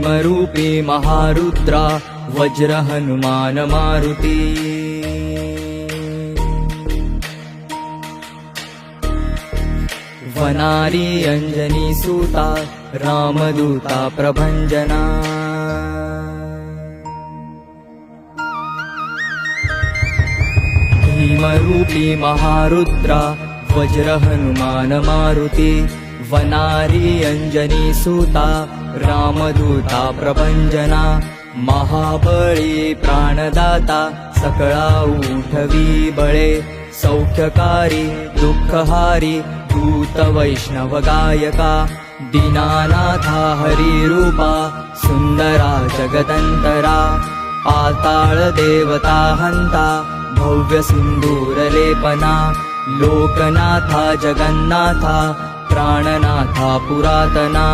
भीमरूपी महारुद्रा वज्र हनुमान मारुती। वनारी अंजनी सूता रामदूता प्रभंजना। भीमरूपी महारुद्रा वज्र हनुमान मारुती। वनारी अंजनी सूता रामदूता प्रभंजना। महाबळी प्राणदाता सकळा उठवी बळे। सौख्यकारी दुःखहारी दूत वैष्णव गायका। दीनानाथा हरिरूपा सुंदरा जगदंतरा। पाताळ देवता हंता भव्य सिंदूर लेपना। लोकनाथा जगन्नाथा प्राणनाथा पुरातना।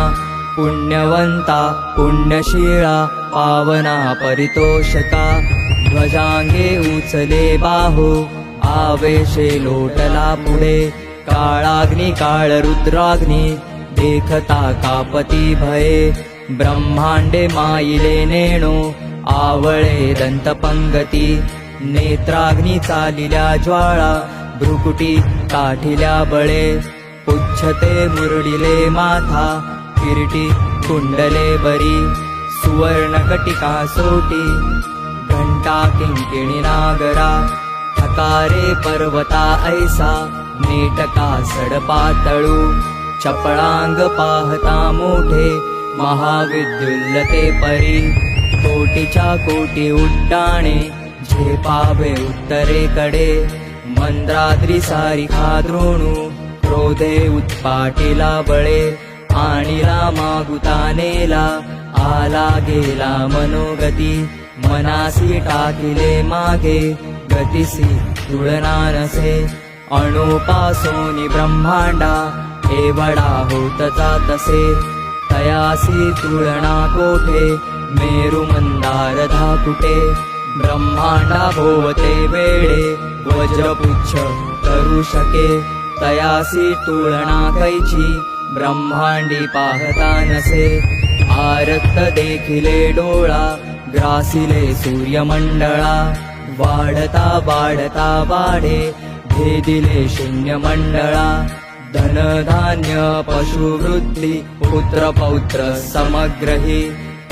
पुण्यवंता पुण्यशीला पावना परितोषका। ध्वजांगे उचले बाहो आवेशे लोटला पुढे। काळाग्नी काळ रुद्राग्नी देखता कापती भये। ब्रह्मांडे माईले नेणो आवळे दंतपंगती। नेत्राग्नी चालिल्या ज्वाळा भ्रुकुटी काठिल्या बळे। पुच्छते मुरडिले माथा किरीटी कुंडले बरी। सुवर्णकटिका सोटी घंटा किंकिणी नागरा। ठकारे पर्वता ऐसा नेटका सडपातळू। चपळांग पाहता मोठे महाविद्युल्लते परी। कोटीच्या कोटी उड्डाणे झेपावे उत्तरेकडे। मंद्राद्री सारिखा द्रोणू क्रोधे उत्पाटिला बळे। आणिला मागुता नेला आला गेला मनोगती। मनासी टाकिले मागे गतिसी तुलना नसे। अणुपासोनी ब्रह्मांडा एवढा होत जातसे। तयासी तुलना कोठे मेरु मंदार धाकुटे। ब्रह्मांडा भोवते वेळे वज्रपुच्छ करू शके। तयासी तुलना कैची ब्रह्मांडी पाहता नसे। आरक्त देखिले डोळा ग्रासिले सूर्यमंडळा। वाढता वाढता वाढे भेदिले शून्यमंडळा। धनधान्य पशुवृद्धी पुत्र पौत्र समग्रही।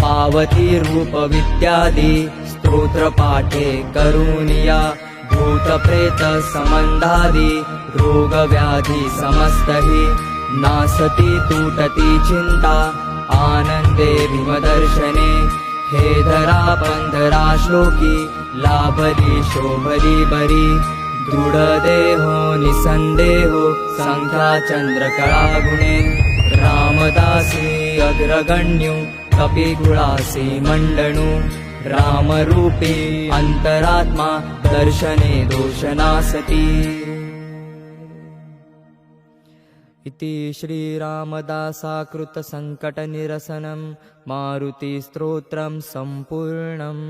पावती रूप विद्यादी स्तोत्र पाठे करुनिया। भूत प्रेत संबंधादी रोग व्याधी समस्तही। नासती तुटती चिंता आनंदे भीमदर्शने। हे धरा पंधरा श्लोकी लाभली शोभली बरी। दृढ देहो निसंदेहो संख्या चंद्रकळा गुणे। रामदासी अग्रगण्यू कपिकुळासी मंडणू। रामरूपी अंतरात्मा दर्शने दोषनासती। इति श्रीरामदासाकृत संकटनिरसनं मारुति स्तोत्रं सम्पूर्णम्।